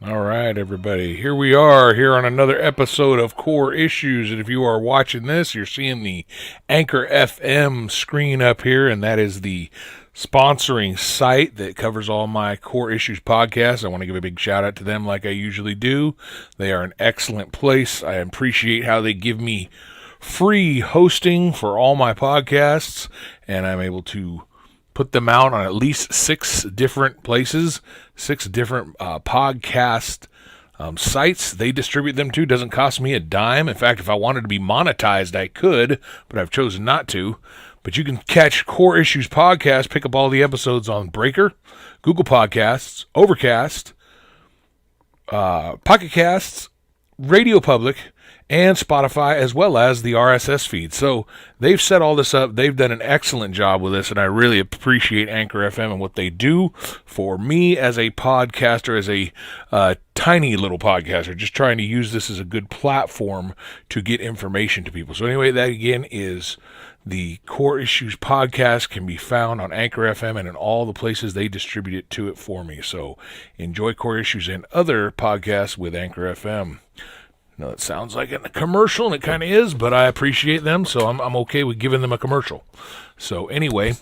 All right, everybody. Here we are, here on another episode of Core Issues. And if you are watching this, you're seeing the Anchor FM screen up here, and that is the sponsoring site that covers all my Core Issues podcasts. I want to give a big shout out to them like I usually do. They are an excellent place. I appreciate how they give me free hosting for all my podcasts, and I'm able to put them out on at least 6 different places, 6 different podcast sites they distribute them to. Doesn't cost me a dime. In fact, if I wanted to be monetized, I could, but I've chosen not to. But you can catch Core Issues Podcast, pick up all the episodes on Breaker, Google Podcasts, Overcast, Pocket Casts, Radio Public, and Spotify, as well as the RSS feed. So they've set all this up. They've done an excellent job with this, and I really appreciate Anchor FM and what they do for me as a podcaster, as a tiny little podcaster, just trying to use this as a good platform to get information to people. So anyway, that again is the Core Issues podcast, can be found on Anchor FM and in all the places they distribute it to it for me. So enjoy Core Issues and other podcasts with Anchor FM. No, it sounds like a commercial, and it kind of is, but I appreciate them, so I'm okay with giving them a commercial. So anyway,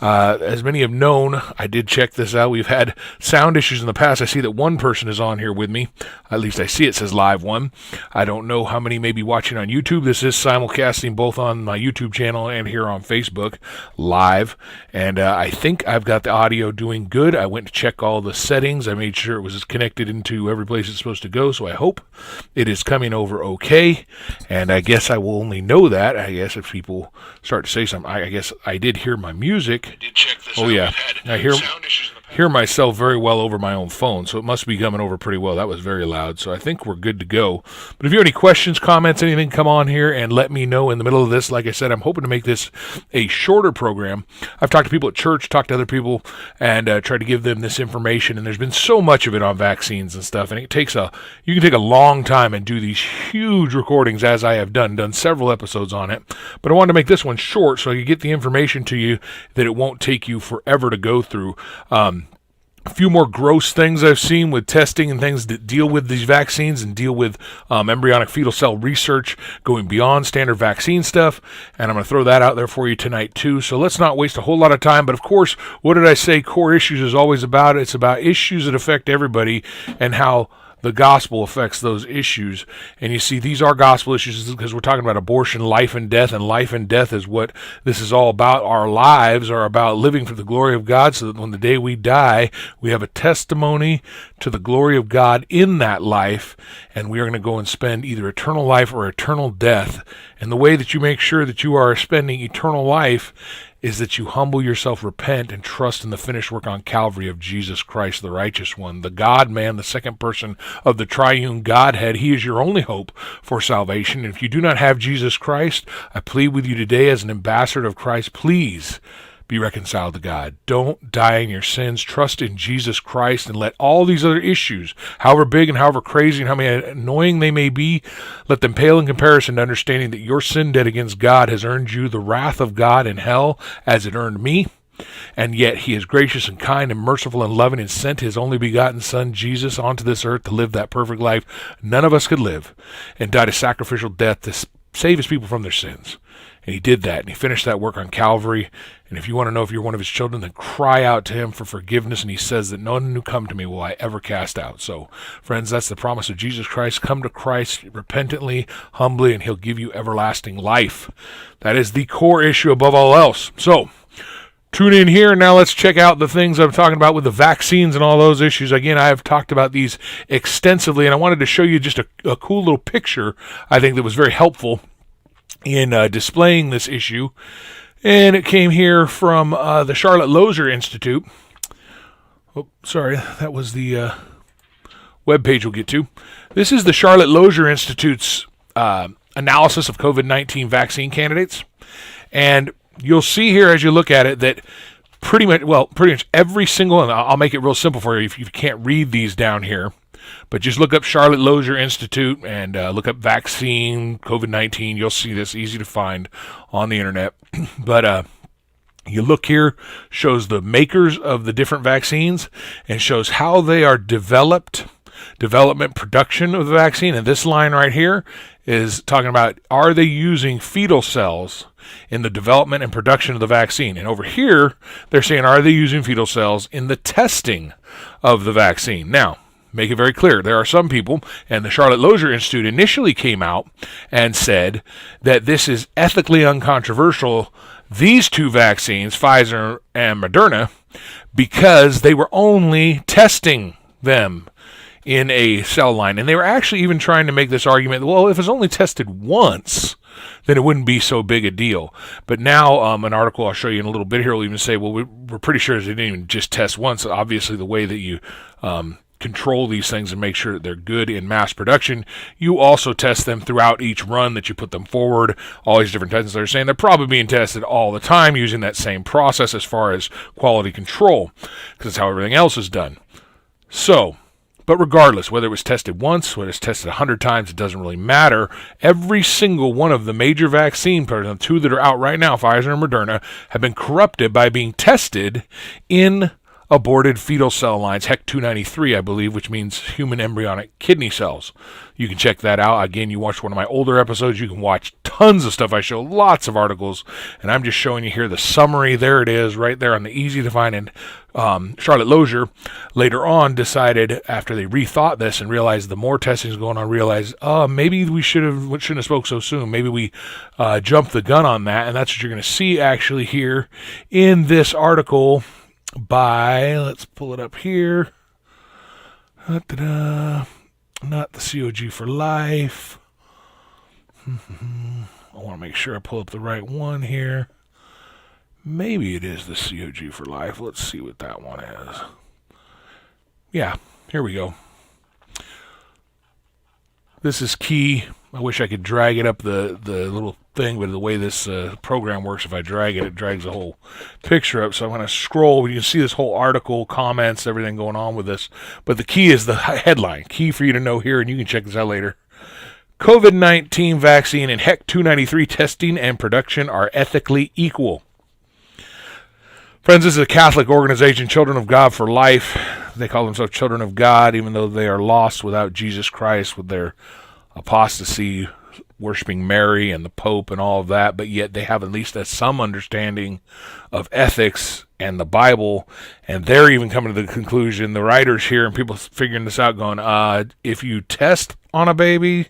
as many have known, I did check this out. We've had sound issues in the past. I see that one person is on here with me. At least I see it says live one. I don't know how many may be watching on YouTube. This is simulcasting both on my YouTube channel and here on Facebook live. And I think I've got the audio doing good. I went to check all the settings. I made sure it was connected into every place it's supposed to go. So I hope it is coming over okay. And I guess I will only know that, I guess, if people start to say something. I guess I did hear my music. I did check this Oh, out. yeah. I hear Sound issues in the past. myself very well over my own phone, so it must be coming over pretty well. That was very loud, so I think we're good to go. But if you have any questions, comments, anything, come on here and let me know in the middle of this. Like I said, I'm hoping to make this a shorter program. I've talked to people at church, talked to other people, and tried to give them this information, and there's been so much of it on vaccines and stuff, and you can take a long time and do these huge recordings, as I have done several episodes on it. But I wanted to make this one short so I could get the information to you that it won't take you forever to go through. A few more gross things I've seen with testing and things that deal with these vaccines and deal with embryonic fetal cell research going beyond standard vaccine stuff. And I'm going to throw that out there for you tonight too. So let's not waste a whole lot of time. But of course, what did I say Core Issues is always about? It's about issues that affect everybody and how the gospel affects those issues. And you see, these are gospel issues because we're talking about abortion, life and death is what this is all about. Our lives are about living for the glory of God, so that when the day we die, we have a testimony to the glory of God in that life, and we are going to go and spend either eternal life or eternal death. And the way that you make sure that you are spending eternal life is that you humble yourself, repent, and trust in the finished work on Calvary of Jesus Christ, the righteous one, the God-man, the second person of the triune Godhead. He is your only hope for salvation. And if you do not have Jesus Christ, I plead with you today as an ambassador of Christ, please be reconciled to God. Don't die in your sins. Trust in Jesus Christ and let all these other issues, however big and however crazy and how many annoying they may be, let them pale in comparison to understanding that your sin debt against God has earned you the wrath of God in hell as it earned me. And yet he is gracious and kind and merciful and loving and sent his only begotten Son, Jesus, onto this earth to live that perfect life none of us could live and died a sacrificial death to save his people from their sins. And he did that, and he finished that work on Calvary. And if you want to know if you're one of his children, then cry out to him for forgiveness. And he says that none who come to me will I ever cast out. So, friends, that's the promise of Jesus Christ. Come to Christ repentantly, humbly, and he'll give you everlasting life. That is the core issue above all else. So, tune in here. Now let's check out the things I'm talking about with the vaccines and all those issues. Again, I have talked about these extensively, and I wanted to show you just a cool little picture, I think, that was very helpful in displaying this issue. And it came here from the Charlotte Lozier Institute. Oh, sorry, that was the webpage we'll get to. This is the Charlotte Lozier Institute's analysis of COVID-19 vaccine candidates. And you'll see here as you look at it that pretty much every single, and I'll make it real simple for you if you can't read these down here, but just look up Charlotte Lozier Institute and look up vaccine, COVID-19. You'll see this easy to find on the internet. But you look here, shows the makers of the different vaccines and shows how they are developed, development, production of the vaccine. And this line right here is talking about, are they using fetal cells in the development and production of the vaccine? And over here, they're saying, are they using fetal cells in the testing of the vaccine? Now, make it very clear, there are some people, and the Charlotte Lozier Institute initially came out and said that this is ethically uncontroversial, these two vaccines, Pfizer and Moderna, because they were only testing them in a cell line. And they were actually even trying to make this argument, well, if it's only tested once, then it wouldn't be so big a deal. But now an article I'll show you in a little bit here will even say, well, we're pretty sure they didn't even just test once. Obviously, the way that you control these things and make sure that they're good in mass production, you also test them throughout each run that you put them forward. All these different tests, they're saying they're probably being tested all the time using that same process as far as quality control, because that's how everything else is done. So, but regardless, whether it was tested once, whether it's tested 100 times, it doesn't really matter. Every single one of the major vaccine programs, the two that are out right now, Pfizer and Moderna, have been corrupted by being tested in aborted fetal cell lines, HEC293, I believe, which means human embryonic kidney cells. You can check that out. Again, you watch one of my older episodes, you can watch tons of stuff. I show lots of articles, and I'm just showing you here the summary. There it is, right there on the easy to find. And Charlotte Lozier later on decided, after they rethought this and realized the more testing is going on, realized, maybe we shouldn't have spoke so soon. Maybe we jumped the gun on that, and that's what you're going to see actually here in this article by, let's pull it up here, not the COG for Life. I want to make sure I pull up the right one here. Maybe it is the COG for Life. Let's see what that one is. Yeah, here we go. This is key. I wish I could drag it up the little thing, but the way this program works, if I drag it, it drags the whole picture up. So I'm going to scroll. You can see this whole article, comments, everything going on with this. But the key is the headline. Key for you to know here, and you can check this out later. COVID-19 vaccine and HEC293 testing and production are ethically equal. Friends, this is a Catholic organization, Children of God for Life. They call themselves Children of God, even though they are lost without Jesus Christ, with their apostasy, worshiping Mary and the Pope and all of that, but yet they have at least some understanding of ethics and the Bible, and they're even coming to the conclusion, the writers here and people figuring this out, going, if you test on a baby,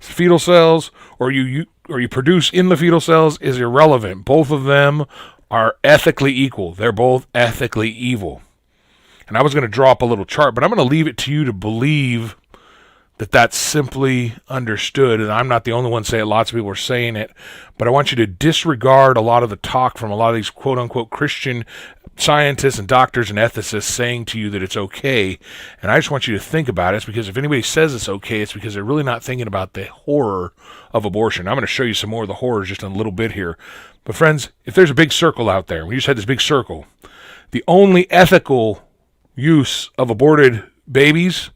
fetal cells, or you produce in the fetal cells, is irrelevant. Both of them are ethically equal. They're both ethically evil. And I was going to draw up a little chart, but I'm going to leave it to you to believe that that's simply understood. And I'm not the only one saying it. Lots of people are saying it. But I want you to disregard a lot of the talk from a lot of these quote-unquote Christian scientists and doctors and ethicists saying to you that it's okay. And I just want you to think about it. It's because if anybody says it's okay, it's because they're really not thinking about the horror of abortion. I'm going to show you some more of the horrors just in a little bit here. But friends, if there's a big circle out there, we just had this big circle, the only ethical use of aborted babies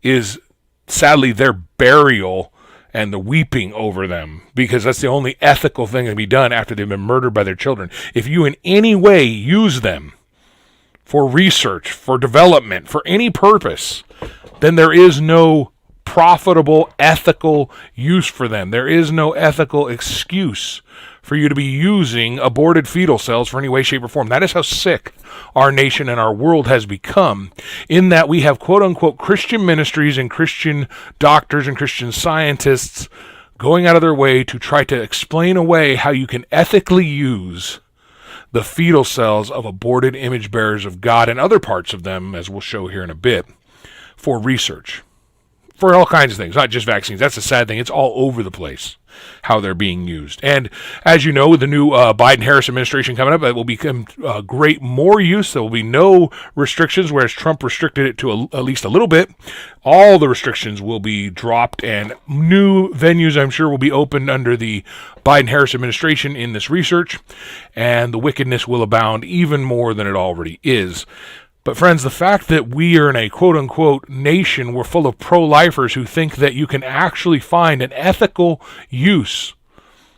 is sadly their burial and the weeping over them, because that's the only ethical thing that can be done after they've been murdered by their children. If you in any way use them for research, for development, for any purpose, then there is no profitable ethical use for them. There is no ethical excuse for you to be using aborted fetal cells for any way, shape, or form. That is how sick our nation and our world has become, in that we have quote-unquote Christian ministries and Christian doctors and Christian scientists going out of their way to try to explain away how you can ethically use the fetal cells of aborted image bearers of God and other parts of them, as we'll show here in a bit, for research. For all kinds of things, not just vaccines. That's the sad thing. It's all over the place how they're being used. And as you know, with the new Biden-Harris administration coming up, it will become great more use. There will be no restrictions, whereas Trump restricted it to at least a little bit. All the restrictions will be dropped, and new venues, I'm sure, will be opened under the Biden-Harris administration in this research, and the wickedness will abound even more than it already is. But friends, the fact that we are in a quote-unquote nation, we're full of pro-lifers who think that you can actually find an ethical use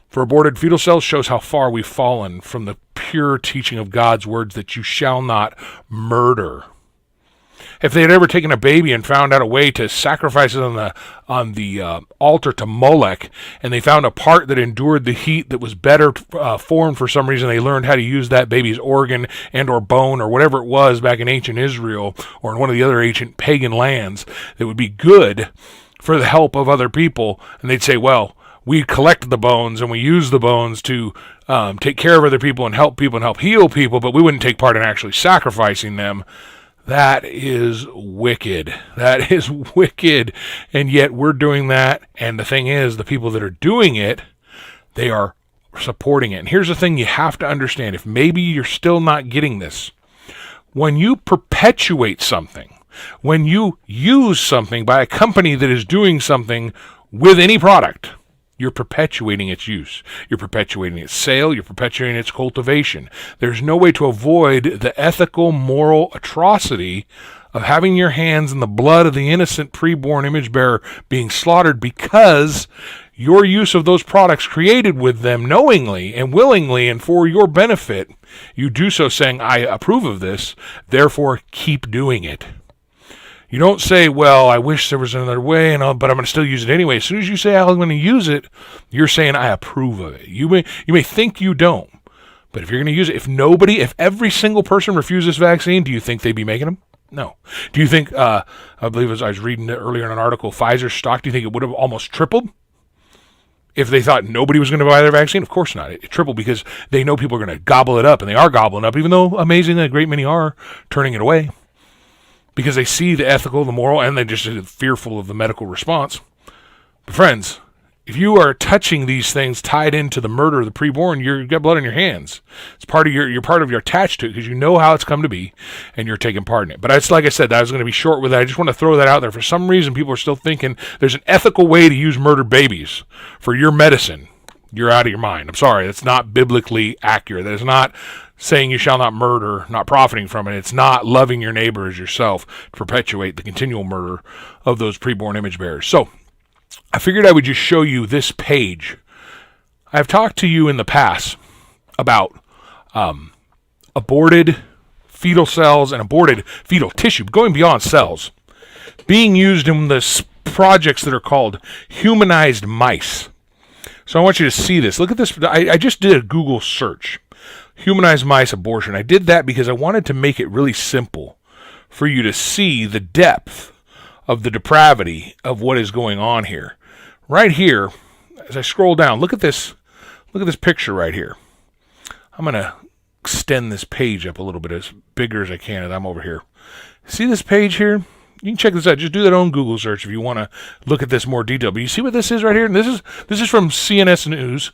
for aborted fetal cells shows how far we've fallen from the pure teaching of God's words that you shall not murder. If they had ever taken a baby and found out a way to sacrifice it on the altar to Molech, and they found a part that endured the heat that was better formed for some reason, they learned how to use that baby's organ and or bone or whatever it was back in ancient Israel or in one of the other ancient pagan lands that would be good for the help of other people, and they'd say, well, we collect the bones and we use the bones to take care of other people and help heal people, but we wouldn't take part in actually sacrificing them. That is wicked. That is wicked. And yet we're doing that. And the thing is, the people that are doing it, they are supporting it. And here's the thing you have to understand. If maybe you're still not getting this, when you perpetuate something, when you use something by a company that is doing something with any product, you're perpetuating its use. You're perpetuating its sale. You're perpetuating its cultivation. There's no way to avoid the ethical, moral atrocity of having your hands in the blood of the innocent preborn image bearer being slaughtered because your use of those products created with them knowingly and willingly and for your benefit, you do so saying, I approve of this, therefore keep doing it. You don't say, well, I wish there was another way, but I'm going to still use it anyway. As soon as you say, I'm going to use it, you're saying, I approve of it. You may think you don't, but if you're going to use it, if every single person refused this vaccine, do you think they'd be making them? No. Do you think, I believe as I was reading earlier in an article, Pfizer's stock, do you think it would have almost tripled if they thought nobody was going to buy their vaccine? Of course not. It tripled because they know people are going to gobble it up, and they are gobbling up, even though amazingly a great many are turning it away. Because they see the ethical, the moral, and they're just fearful of the medical response. But friends, if you are touching these things tied into the murder of the preborn, you've got blood on your hands. It's part of you're attached to it because you know how it's come to be, and you're taking part in it. But it's like I said, I was going to be short with that. I just want to throw that out there. For some reason, people are still thinking there's an ethical way to use murdered babies for your medicine. You're out of your mind. I'm sorry. That's not biblically accurate. That is not saying you shall not murder, not profiting from it. It's not loving your neighbor as yourself to perpetuate the continual murder of those preborn image bearers. So I figured I would just show you this page. I've talked to you in the past about aborted fetal cells and aborted fetal tissue, going beyond cells, being used in the projects that are called humanized mice. So I want you to see this. Look at this. I just did a Google search. Humanized mice abortion. I did that because I wanted to make it really simple for you to see the depth of the depravity of what is going on here. Right here, as I scroll down, look at this picture right here. I'm going to extend this page up a little bit as bigger as I can as I'm over here. See this page here? You can check this out. Just do that own Google search if you want to look at this more detail. But you see what this is right here? And this is from CNS News.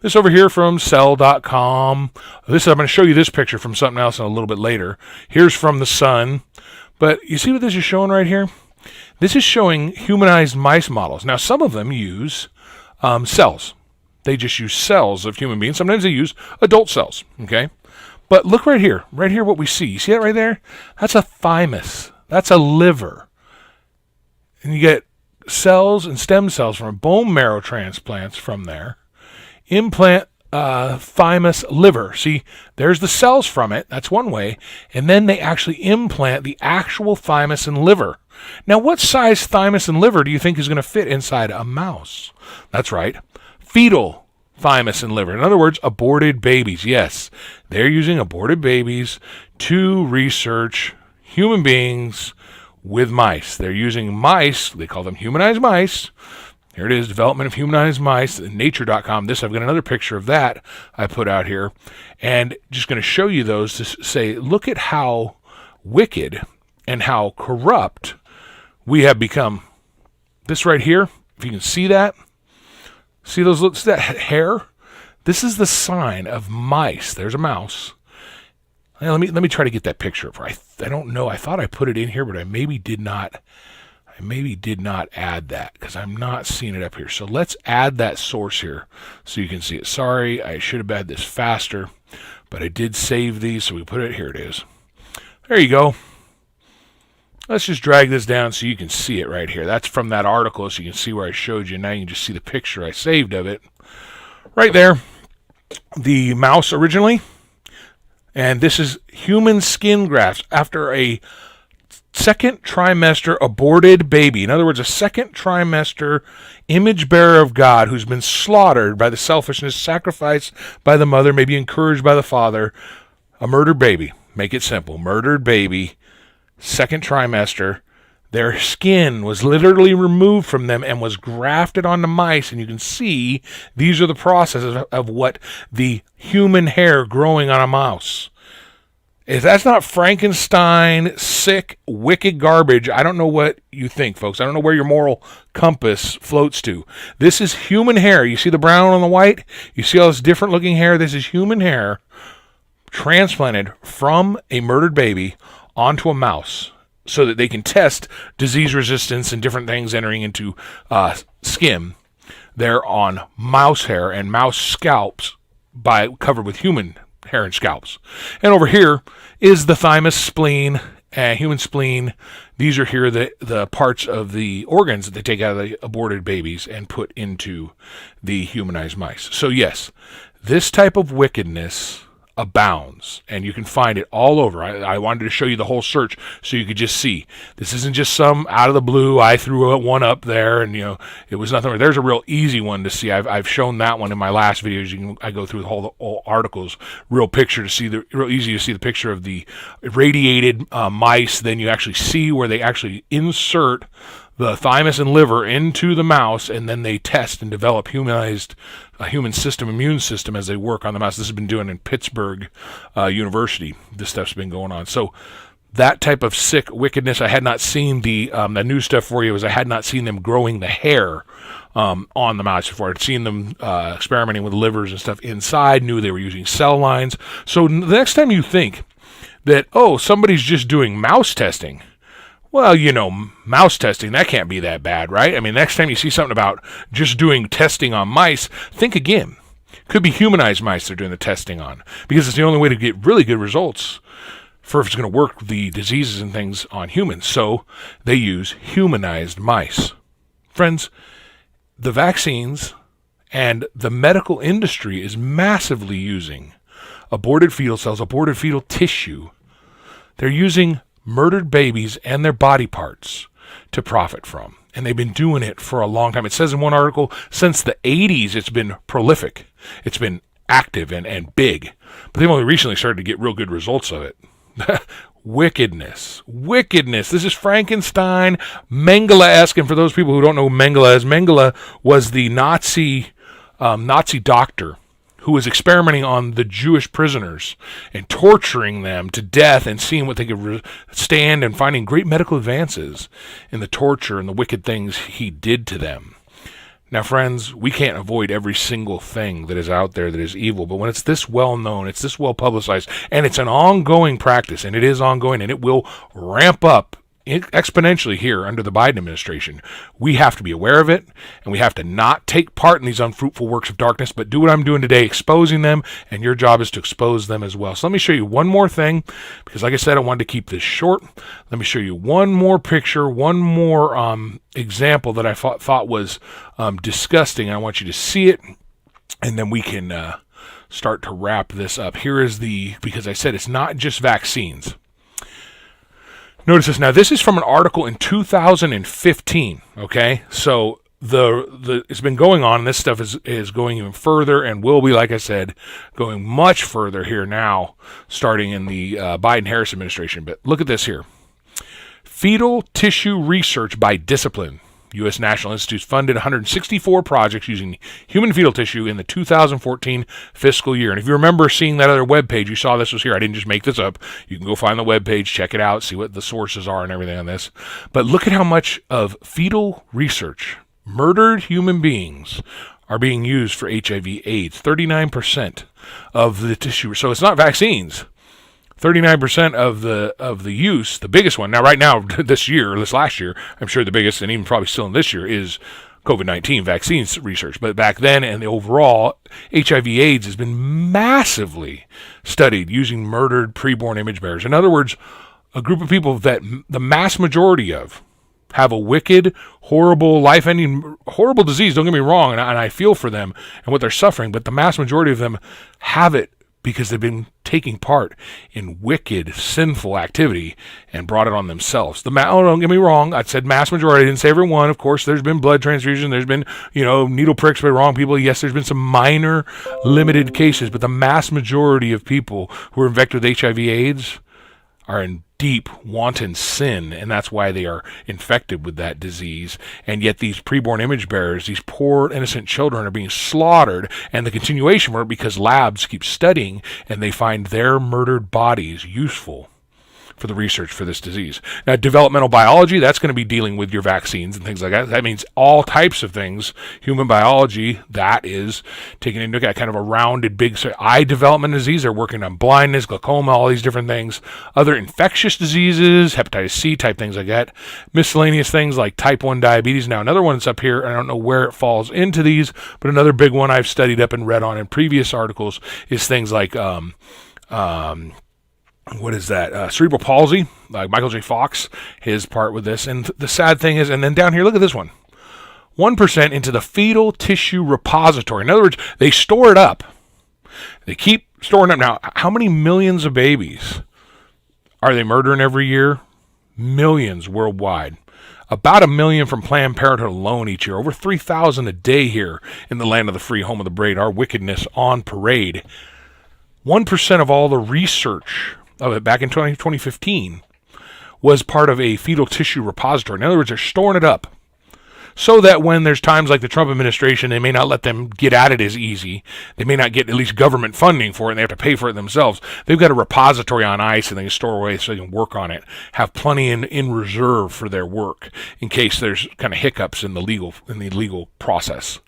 This over here from Cell.com. I'm going to show you this picture from something else a little bit later. Here's from The Sun. But you see what this is showing right here? This is showing humanized mice models. Now, some of them use cells. They just use cells of human beings. Sometimes they use adult cells, okay? But look right here what we see. You see that right there? That's a thymus. That's a liver. And you get cells and stem cells from bone marrow transplants from there. Implant thymus liver. See, there's the cells from it. That's one way. And then they actually implant the actual thymus and liver. Now, what size thymus and liver do you think is going to fit inside a mouse? That's right. Fetal thymus and liver. In other words, aborted babies. Yes, they're using aborted babies to research human beings with mice. They're using mice. They call them humanized mice. Here it is, development of humanized mice, nature.com. I've got another picture of that I put out here. And just going to show you those to say, look at how wicked and how corrupt we have become. This right here, if you can see that, see that hair? This is the sign of mice. There's a mouse. Let me try to get that picture up. I don't know. I thought I put it in here, but I maybe did not. I maybe did not add that because I'm not seeing it up here. So let's add that source here so you can see it. Sorry, I should have had this faster, but I did save these, so we put it here. It is. There you go. Let's just drag this down so you can see it right here. That's from that article, so you can see where I showed you. Now you can just see the picture I saved of it. Right there. The mouse originally. And this is human skin grafts after a second trimester aborted baby. In other words, a second trimester image bearer of God who's been slaughtered by the selfishness, sacrificed by the mother, maybe encouraged by the father. A murdered baby. Make it simple. Murdered baby, second trimester. Their skin was literally removed from them and was grafted onto mice. And you can see these are the processes of what the human hair growing on a mouse. If that's not Frankenstein, sick, wicked garbage, I don't know what you think, folks. I don't know where your moral compass floats to. This is human hair. You see the brown on the white? You see all this different looking hair? This is human hair transplanted from a murdered baby onto a mouse so that they can test disease resistance and different things entering into skin. They're on mouse hair and mouse scalps covered with human hair and scalps. And over here is the thymus, spleen, human spleen. These are here the parts of the organs that they take out of the aborted babies and put into the humanized mice. So yes, this type of wickedness abounds, and you can find it all over. I wanted to show you the whole search so you could just see. This isn't just some out of the blue, I threw one up there and it was nothing. There's a real easy one to see. I've shown that one in my last videos. I go through the whole articles, real picture to see real easy to see the picture of the irradiated mice. Then you actually see where they actually insert the thymus and liver into the mouse, and then they test and develop a human system, immune system, as they work on the mouse. This has been doing in Pittsburgh University. This stuff's been going on. So that type of sick wickedness, I had not seen the new stuff for you. I had not seen them growing the hair on the mouse before. I'd seen them experimenting with livers and stuff inside, knew they were using cell lines. So the next time you think that, somebody's just doing mouse testing, well, mouse testing, that can't be that bad, right? I mean, next time you see something about just doing testing on mice, think again. Could be humanized mice they're doing the testing on, because it's the only way to get really good results for if it's going to work the diseases and things on humans. So they use humanized mice. Friends, the vaccines and the medical industry is massively using aborted fetal cells, aborted fetal tissue. They're using murdered babies and their body parts to profit from. And they've been doing it for a long time. It says in one article, since the 80s, it's been prolific. It's been active and big. But they've only recently started to get real good results of it. Wickedness. This is Frankenstein, Mengele-esque. And for those people who don't know who Mengele is, Mengele was the Nazi doctor who was experimenting on the Jewish prisoners and torturing them to death and seeing what they could stand and finding great medical advances in the torture and the wicked things he did to them. Now, friends, we can't avoid every single thing that is out there that is evil, but when it's this well known, it's this well publicized, and it's an ongoing practice, and it is ongoing, and it will ramp up exponentially here under the Biden administration, we have to be aware of it, and we have to not take part in these unfruitful works of darkness, but do what I'm doing today, exposing them, and your job is to expose them as well. So let me show you one more thing, because like I said, I wanted to keep this short. Let me show you one more picture, one more example that I thought was disgusting. I want you to see it, and then we can start to wrap this up. Here is because I said it's not just vaccines. Notice this. Now, this is from an article in 2015, okay? So it's been going on, and this stuff is going even further and will be, like I said, going much further here now, starting in the Biden-Harris administration. But look at this here. Fetal tissue research by discipline. U.S. National Institutes funded 164 projects using human fetal tissue in the 2014 fiscal year. And if you remember seeing that other webpage, you saw this was here. I didn't just make this up. You can go find the webpage, check it out, see what the sources are and everything on this. But look at how much of fetal research, murdered human beings, are being used for HIV/AIDS. 39% of the tissue. So it's not vaccines. 39% of the use, the biggest one. Now, right now, this last year, I'm sure the biggest, and even probably still in this year, is COVID-19 vaccines research. But back then, and the overall, HIV/AIDS has been massively studied using murdered preborn image bearers. In other words, a group of people that the mass majority of have a wicked, horrible, life-ending, horrible disease. Don't get me wrong, and I feel for them and what they're suffering, but the mass majority of them have it because they've been taking part in wicked, sinful activity and brought it on themselves. Don't get me wrong. I said mass majority. I didn't say every one. Of course, there's been blood transfusion. There's been, needle pricks by wrong people. Yes, there's been some minor, limited cases, but the mass majority of people who are infected with HIV/AIDS are in deep, wanton sin, and that's why they are infected with that disease. And yet these preborn image bearers, these poor innocent children, are being slaughtered, and the continuation were because labs keep studying and they find their murdered bodies useful for the research for this disease. Now, developmental biology, that's going to be dealing with your vaccines and things like that. That means all types of things. Human biology, that is taken into account, kind of a rounded, big eye development disease. They're working on blindness, glaucoma, all these different things. Other infectious diseases, hepatitis C type things like that. Miscellaneous things like type 1 diabetes. Now, another one that's up here, I don't know where it falls into these, but another big one I've studied up and read on in previous articles is things like what is that? Cerebral palsy, like Michael J. Fox, his part with this. And the sad thing is, and then down here, look at this one. 1% into the fetal tissue repository. In other words, they store it up. They keep storing up. Now, how many millions of babies are they murdering every year? Millions worldwide. About 1 million from Planned Parenthood alone each year. Over 3,000 a day here in the land of the free, home of the brave. Our wickedness on parade. 1% of all the research of it back in 2015 was part of a fetal tissue repository. In other words, they're storing it up so that when there's times like the Trump administration, they may not let them get at it as easy. They may not get at least government funding for it, and they have to pay for it themselves. They've got a repository on ice, and they can store away so they can work on it, have plenty in reserve for their work in case there's kind of hiccups in the legal process.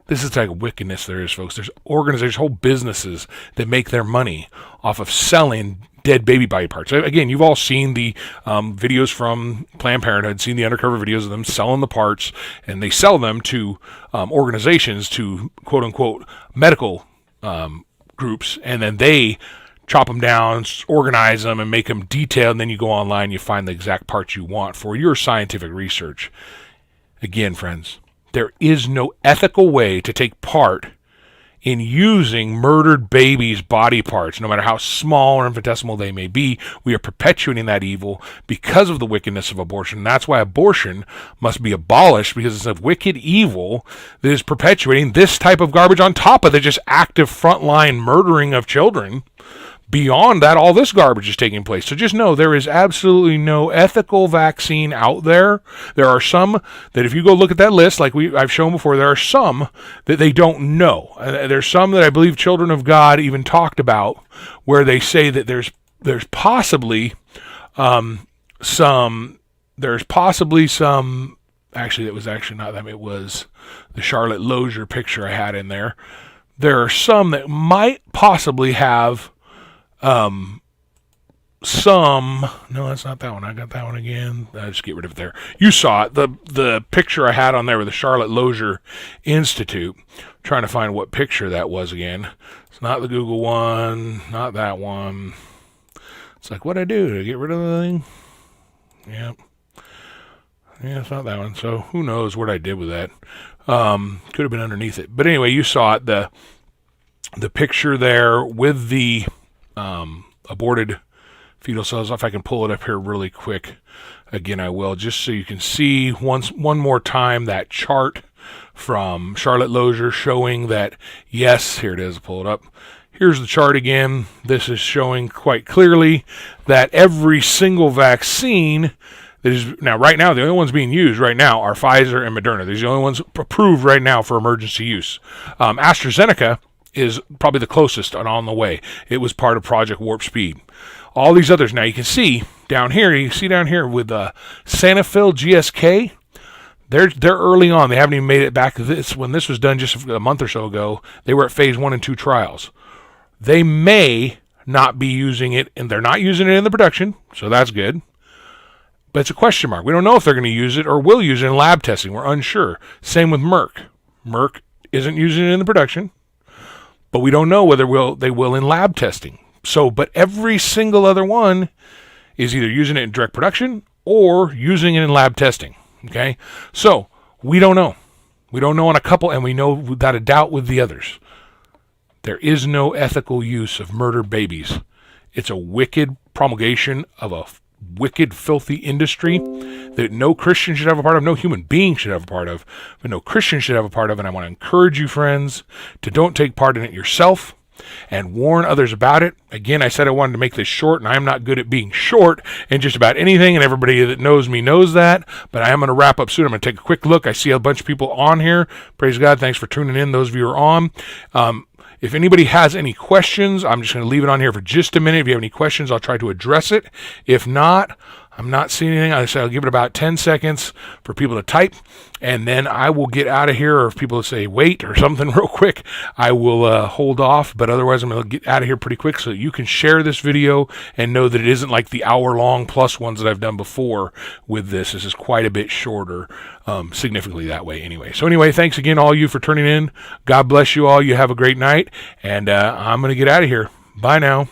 This is the type of wickedness there is, folks. There's organizations, whole businesses that make their money off of selling dead baby body parts. Again, you've all seen the videos from Planned Parenthood, seen the undercover videos of them selling the parts, and they sell them to organizations, to quote-unquote medical groups, and then they chop them down, organize them, and make them detailed, and then you go online, you find the exact parts you want for your scientific research. Again, friends, there is no ethical way to take part in using murdered babies' body parts, no matter how small or infinitesimal they may be. We are perpetuating that evil because of the wickedness of abortion. That's why abortion must be abolished, because it's a wicked evil that is perpetuating this type of garbage on top of the just active frontline murdering of children. Beyond that, all this garbage is taking place. So just know there is absolutely no ethical vaccine out there. There are some that if you go look at that list, like I've shown before, there are some that they don't know. There's some that I believe Children of God even talked about, where they say that there's possibly some, actually it was actually not them, it was the Charlotte Lozier picture I had in there. There are some that might possibly have no, that's not that one. I got that one again. I just get rid of it there. You saw it. The picture I had on there with the Charlotte Lozier Institute. I'm trying to find what picture that was again. It's not the Google one. Not that one. It's like, what'd I do? Did I get rid of the thing? Yep. Yeah, it's not that one. So who knows what I did with that. Could have been underneath it. But anyway, you saw it. The picture there with the aborted fetal cells. If I can pull it up here really quick, again I will, just so you can see one more time that chart from Charlotte Lozier showing that, yes, here it is, pull it up. Here's the chart again. This is showing quite clearly that every single vaccine that is now, right now, the only ones being used right now are Pfizer and Moderna. These are the only ones approved right now for emergency use. AstraZeneca is probably the closest and on the way. It was part of Project Warp Speed. All these others, now you can see down here, with Sanofi GSK, they're early on. They haven't even made it back to this. When this was done just a month or so ago, they were at phase 1 and 2 trials. They may not be using it, and they're not using it in the production, so that's good. But it's a question mark. We don't know if they're going to use it or will use it in lab testing. We're unsure. Same with Merck. Merck isn't using it in the production, but we don't know whether they will in lab testing. So, but every single other one is either using it in direct production or using it in lab testing. Okay? So, we don't know. We don't know on a couple, and we know without a doubt with the others. There is no ethical use of murdered babies. It's a wicked promulgation of a wicked, filthy industry that no Christian should have a part of, no human being should have a part of, but no Christian should have a part of. And I want to encourage you, friends, to don't take part in it yourself and warn others about it. Again, I said I wanted to make this short, and I'm not good at being short in just about anything, and everybody that knows me knows that, but I am going to wrap up soon. I'm going to take a quick look. I see a bunch of people on here. Praise God. Thanks for tuning in, those of you who are on. If anybody has any questions, I'm just going to leave it on here for just a minute. If you have any questions, I'll try to address it. If not, I'm not seeing anything. I say I'll give it about 10 seconds for people to type, and then I will get out of here. Or if people say wait or something real quick, I will hold off. But otherwise, I'm going to get out of here pretty quick so that you can share this video and know that it isn't like the hour-long plus ones that I've done before with this. This is quite a bit shorter, significantly that way anyway. So anyway, thanks again, all you, for turning in. God bless you all. You have a great night, and I'm going to get out of here. Bye now.